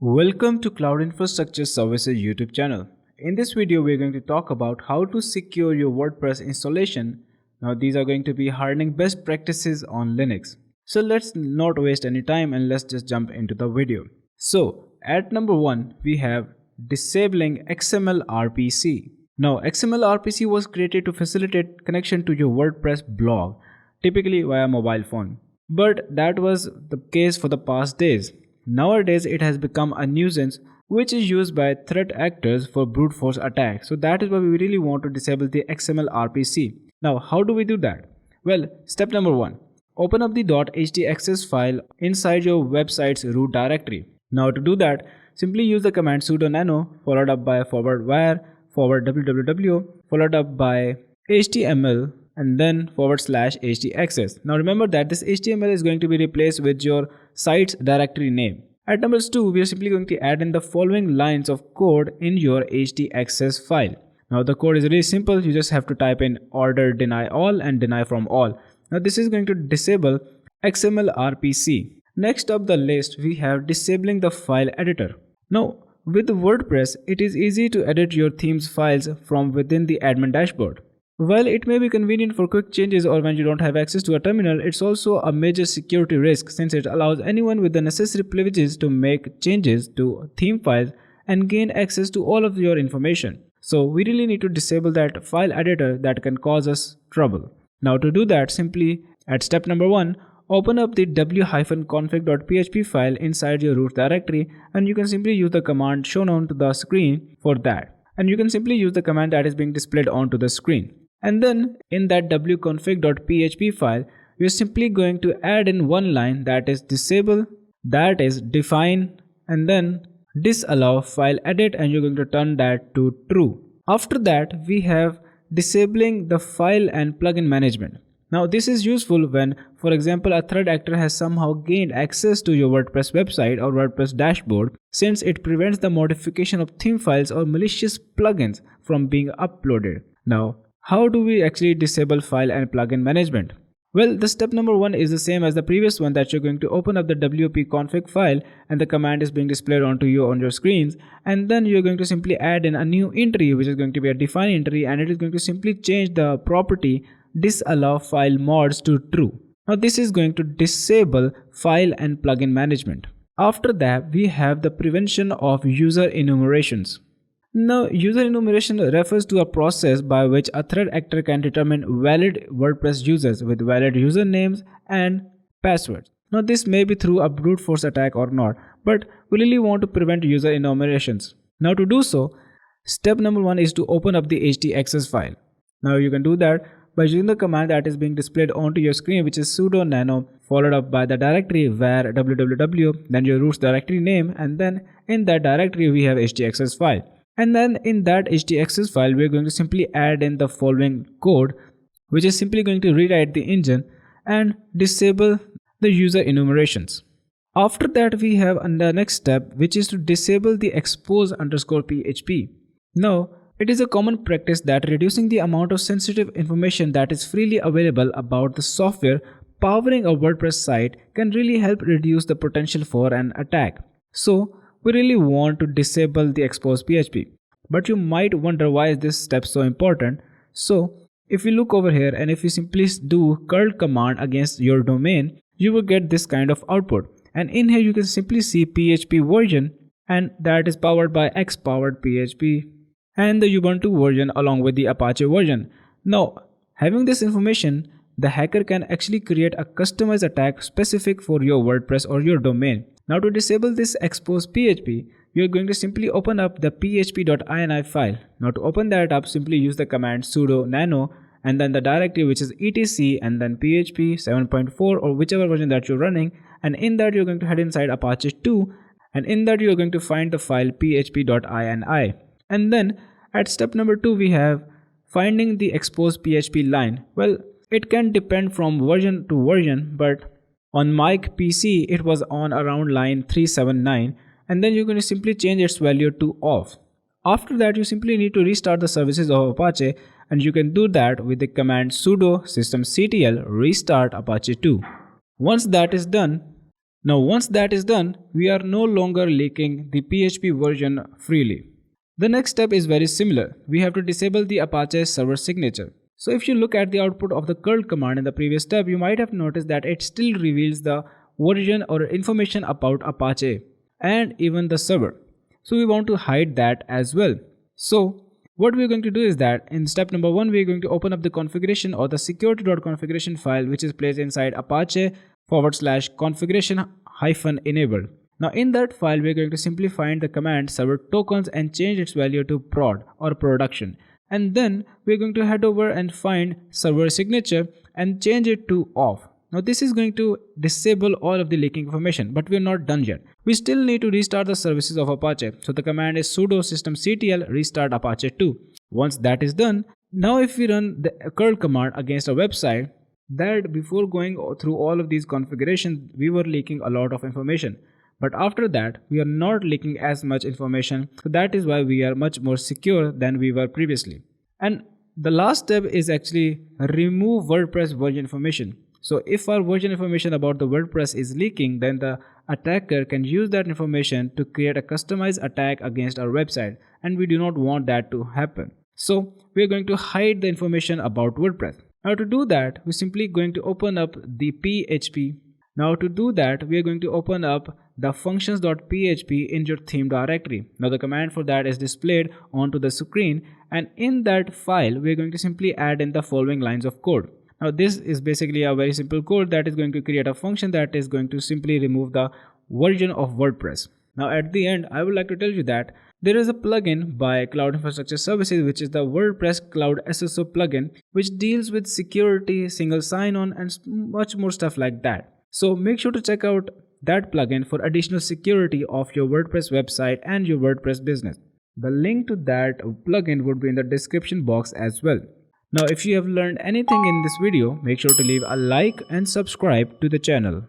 Welcome to Cloud Infrastructure Services YouTube channel. In this video, we are going to talk about how to secure your WordPress installation. Now, these are going to be hardening best practices on Linux. So let's not waste any time and let's just jump into the video. So at number 1, we have disabling XML-RPC. Now, XML-RPC was created to facilitate connection to your WordPress blog, typically via mobile phone. But that was the case for the past days. Nowadays, it has become a nuisance which is used by threat actors for brute force attacks. So that is why we really want to disable the XML-RPC. Now, how do we do that? Well, step number 1. Open up the .htaccess file inside your website's root directory. Now, to do that, simply use the command sudo nano followed up by /var /www followed up by html and then /htaccess. Now remember that this HTML is going to be replaced with your site's directory name. At number 2, we are simply going to add in the following lines of code in your htaccess file. Now the code is really simple. You just have to type in order deny all and deny from all. Now this is going to disable XML-RPC. Next up the list, we have disabling the file editor. Now with WordPress, it is easy to edit your theme's files from within the admin dashboard. While it may be convenient for quick changes or when you don't have access to a terminal, it's also a major security risk since it allows anyone with the necessary privileges to make changes to theme files and gain access to all of your information. So we really need to disable that file editor that can cause us trouble. Now to do that, simply at step number 1, open up the w-config.php file inside your root directory and you can simply use the command shown on the screen for that. And you can simply use the command that is being displayed onto the screen. And then in that w-config.php file, we are simply going to add in one line that is disable, that is define, and then disallow file edit, and you're going to turn that to true. After that, we have disabling the file and plugin management. Now this is useful when, for example, a threat actor has somehow gained access to your WordPress website or WordPress dashboard, since it prevents the modification of theme files or malicious plugins from being uploaded. Now, how do we actually disable file and plugin management? Well, the step number 1 is the same as the previous one, that you're going to open up the wp-config file and the command is being displayed onto you on your screens, and then you're going to simply add in a new entry which is going to be a define entry, and it is going to simply change the property disallow file mods to true. Now this is going to disable file and plugin management. After that, we have the prevention of user enumerations. Now, user enumeration refers to a process by which a threat actor can determine valid WordPress users with valid usernames and passwords. Now, this may be through a brute force attack or not, but we really want to prevent user enumerations. Now, to do so, step number 1 is to open up the htaccess file. Now, you can do that by using the command that is being displayed onto your screen, which is sudo nano followed up by the directory var www, then your root's directory name, and then in that directory we have htaccess file. And then in that htaccess file, we are going to simply add in the following code, which is simply going to rewrite the engine and disable the user enumerations. After that, we have the next step, which is to disable the expose_php. Now, it is a common practice that reducing the amount of sensitive information that is freely available about the software powering a WordPress site can really help reduce the potential for an attack. So, we really want to disable the expose_php. But you might wonder why is this step so important. So if you look over here and if you simply do curl command against your domain, you will get this kind of output. And in here you can simply see PHP version, and that is powered by X-powered PHP and the Ubuntu version along with the Apache version. Now, having this information, the hacker can actually create a customized attack specific for your WordPress or your domain. Now to disable this expose_php, you are going to simply open up the php.ini file. Now to open that up, simply use the command sudo nano and then the directory which is etc and then php 7.4 or whichever version that you're running, and in that you're going to head inside Apache 2, and in that you're going to find the file php.ini. And then at step number 2 we have finding the expose_php line. Well, it can depend from version to version, but on my PC it was on around line 379, and then you're going to simply change its value to off. After that, you simply need to restart the services of Apache and you can do that with the command sudo systemctl restart apache 2. Once that is done, we are no longer leaking the PHP version freely. The next step is very similar. We have to disable the Apache server signature. So if you look at the output of the curl command in the previous step, you might have noticed that it still reveals the version or information about Apache and even the server. So we want to hide that as well. So what we're going to do is that in step number 1, we're going to open up the configuration or the security.configuration file, which is placed inside apache/configuration-enabled. Now in that file, we're going to simply find the command server tokens and change its value to prod or production. And then we're going to head over and find server signature and change it to off. Now this is going to disable all of the leaking information, but we're not done yet. We still need to restart the services of Apache. So the command is sudo systemctl restart apache 2. Once that is done, now if we run the curl command against a website, that before going through all of these configurations, we were leaking a lot of information. But after that, we are not leaking as much information. So that is why we are much more secure than we were previously. And the last step is actually remove WordPress version information. So if our version information about the WordPress is leaking, then the attacker can use that information to create a customized attack against our website. And we do not want that to happen. So we are going to hide the information about WordPress. Now to do that, we're simply going to open up the PHP. Now to do that, we are going to open up the functions.php in your theme directory. Now the command for that is displayed onto the screen, and in that file we are going to simply add in the following lines of code. Now this is basically a very simple code that is going to create a function that is going to simply remove the version of WordPress. Now at the end, I would like to tell you that there is a plugin by Cloud Infrastructure Services, which is the WordPress Cloud SSO plugin, which deals with security, single sign-on and much more stuff like that. So make sure to check out that plugin for additional security of your WordPress website and your WordPress business. The link to that plugin would be in the description box as well. Now if you have learned anything in this video, make sure to leave a like and subscribe to the channel.